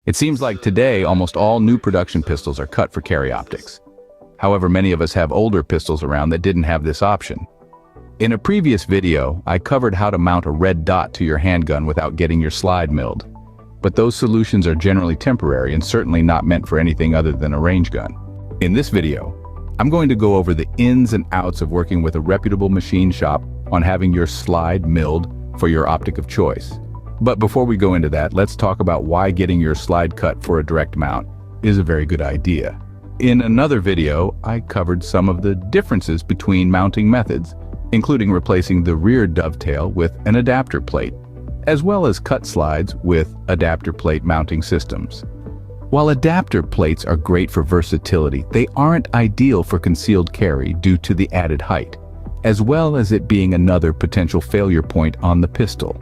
It seems like today almost all new production pistols are cut for carry optics. However, many of us have older pistols around that didn't have this option. In a previous video, I covered how to mount a red dot to your handgun without getting your slide milled. But those solutions are generally temporary and certainly not meant for anything other than a range gun. In this video, I'm going to go over the ins and outs of working with a reputable machine shop on having your slide milled for your optic of choice. But before we go into that, let's talk about why getting your slide cut for a direct mount is a very good idea. In another video, I covered some of the differences between mounting methods, including replacing the rear dovetail with an adapter plate, as well as cut slides with adapter plate mounting systems. While adapter plates are great for versatility, they aren't ideal for concealed carry due to the added height, as well as it being another potential failure point on the pistol.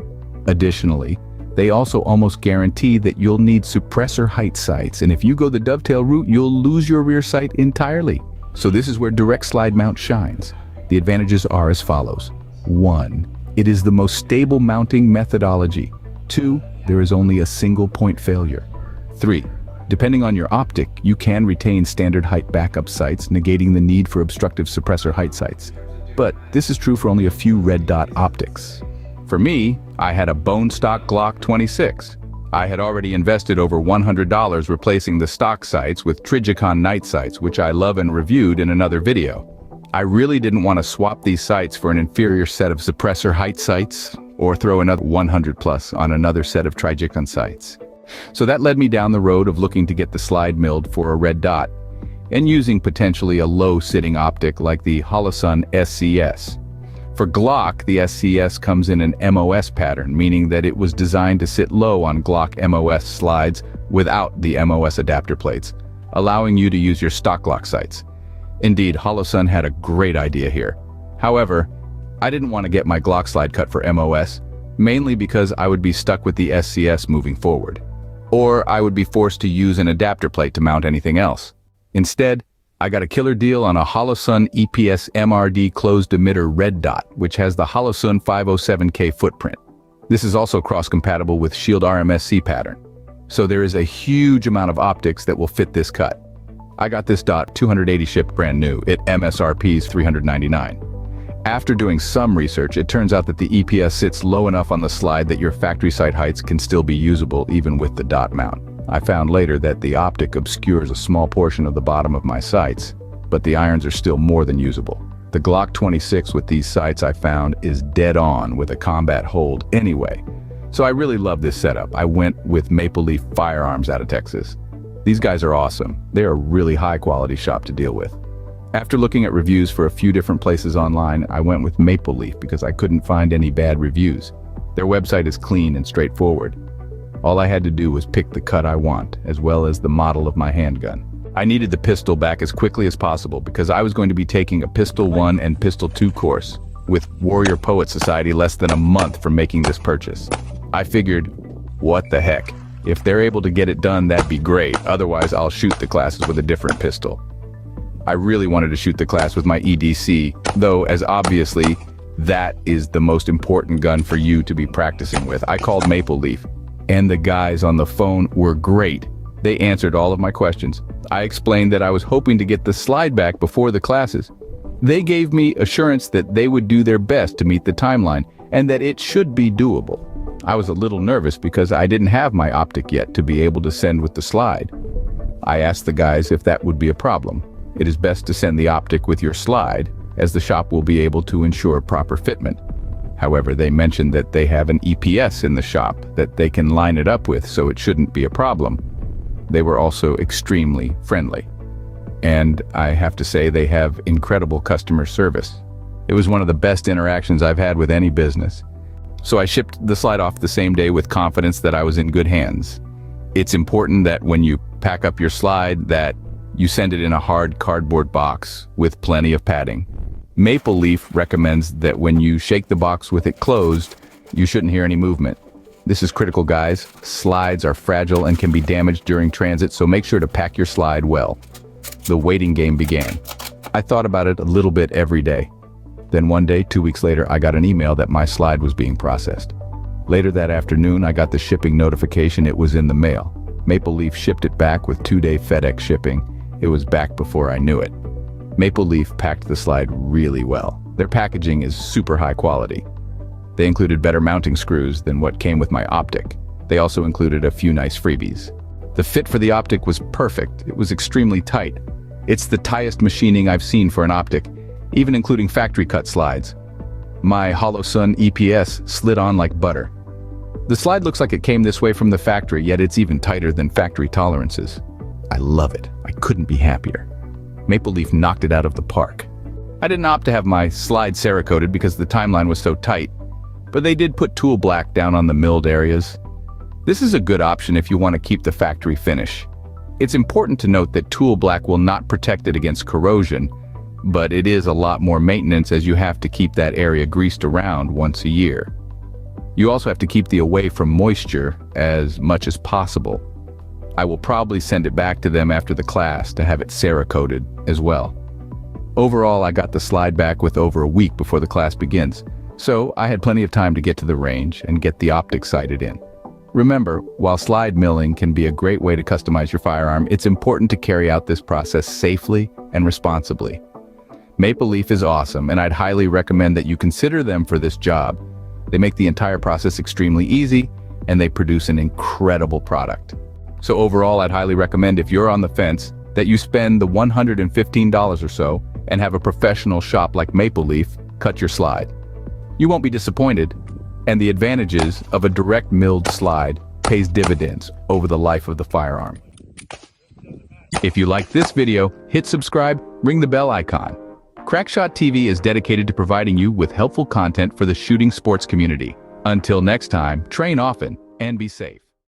Additionally, they also almost guarantee that you'll need suppressor height sights, and if you go the dovetail route, you'll lose your rear sight entirely. So this is where direct slide mount shines. The advantages are as follows. 1. It is the most stable mounting methodology. 2. There is only a single point failure. 3. Depending on your optic, you can retain standard height backup sights, negating the need for obstructive suppressor height sights. But this is true for only a few Red Dot optics. For me, I had a bone stock Glock 26. I had already invested over $100 replacing the stock sights with Trijicon night sights, which I love and reviewed in another video. I really didn't want to swap these sights for an inferior set of suppressor height sights or throw another 100 plus on another set of Trijicon sights. So that led me down the road of looking to get the slide milled for a red dot and using potentially a low-sitting optic like the Holosun SCS. For Glock, the SCS comes in an MOS pattern, meaning that it was designed to sit low on Glock MOS slides without the MOS adapter plates, allowing you to use your stock Glock sights. Indeed, Holosun had a great idea here. However, I didn't want to get my Glock slide cut for MOS, mainly because I would be stuck with the SCS moving forward. Or I would be forced to use an adapter plate to mount anything else. Instead, I got a killer deal on a Holosun EPS MRD closed emitter red dot, which has the Holosun 507K footprint. This is also cross-compatible with Shield RMSC pattern. So there is a huge amount of optics that will fit this cut. I got this dot 280 shipped brand new at MSRP's $399. After doing some research, it turns out that the EPS sits low enough on the slide that your factory sight heights can still be usable even with the dot mount. I found later that the optic obscures a small portion of the bottom of my sights, but the irons are still more than usable. The Glock 26 with these sights I found is dead on with a combat hold anyway. So I really love this setup. I went with Maple Leaf Firearms out of Texas. These guys are awesome. They are a really high quality shop to deal with. After looking at reviews for a few different places online, I went with Maple Leaf because I couldn't find any bad reviews. Their website is clean and straightforward. All I had to do was pick the cut I want, as well as the model of my handgun. I needed the pistol back as quickly as possible because I was going to be taking a Pistol 1 and Pistol 2 course with Warrior Poet Society less than a month from making this purchase. I figured, what the heck? If they're able to get it done, that'd be great. Otherwise, I'll shoot the classes with a different pistol. I really wanted to shoot the class with my EDC, though, as obviously, that is the most important gun for you to be practicing with. I called Maple Leaf, and the guys on the phone were great. They answered all of my questions. I explained that I was hoping to get the slide back before the classes. They gave me assurance that they would do their best to meet the timeline, and that it should be doable. I was a little nervous because I didn't have my optic yet to be able to send with the slide. I asked the guys if that would be a problem. It is best to send the optic with your slide, as the shop will be able to ensure proper fitment. However, they mentioned that they have an EPS in the shop that they can line it up with, so it shouldn't be a problem. They were also extremely friendly. And I have to say they have incredible customer service. It was one of the best interactions I've had with any business. So I shipped the slide off the same day with confidence that I was in good hands. It's important that when you pack up your slide that you send it in a hard cardboard box with plenty of padding. Maple Leaf recommends that when you shake the box with it closed, you shouldn't hear any movement. This is critical, guys. Slides are fragile and can be damaged during transit, so make sure to pack your slide well. The waiting game began. I thought about it a little bit every day. Then one day, 2 weeks later, I got an email that my slide was being processed. Later that afternoon, I got the shipping notification it was in the mail. Maple Leaf shipped it back with 2-day FedEx shipping. It was back before I knew it. Maple Leaf packed the slide really well. Their packaging is super high quality. They included better mounting screws than what came with my Optic. They also included a few nice freebies. The fit for the Optic was perfect. It was extremely tight. It's the tightest machining I've seen for an Optic, even including factory cut slides. My HoloSun EPS slid on like butter. The slide looks like it came this way from the factory, yet it's even tighter than factory tolerances. I love it. I couldn't be happier. Maple Leaf knocked it out of the park. I didn't opt to have my slide Cerakoted because the timeline was so tight, but they did put tool black down on the milled areas. This is a good option if you want to keep the factory finish. It's important to note that tool black will not protect it against corrosion, but it is a lot more maintenance as you have to keep that area greased around once a year. You also have to keep the away from moisture as much as possible. I will probably send it back to them after the class to have it Cerakoted as well. Overall, I got the slide back with over a week before the class begins, so I had plenty of time to get to the range and get the Optic sighted in. Remember, while slide milling can be a great way to customize your firearm, it's important to carry out this process safely and responsibly. Maple Leaf is awesome, and I'd highly recommend that you consider them for this job. They make the entire process extremely easy, and they produce an incredible product. So overall, I'd highly recommend, if you're on the fence, that you spend the $115 or so and have a professional shop like Maple Leaf cut your slide. You won't be disappointed, and the advantages of a direct milled slide pays dividends over the life of the firearm. If you like this video, hit subscribe, ring the bell icon. Crackshot TV is dedicated to providing you with helpful content for the shooting sports community. Until next time, train often and be safe.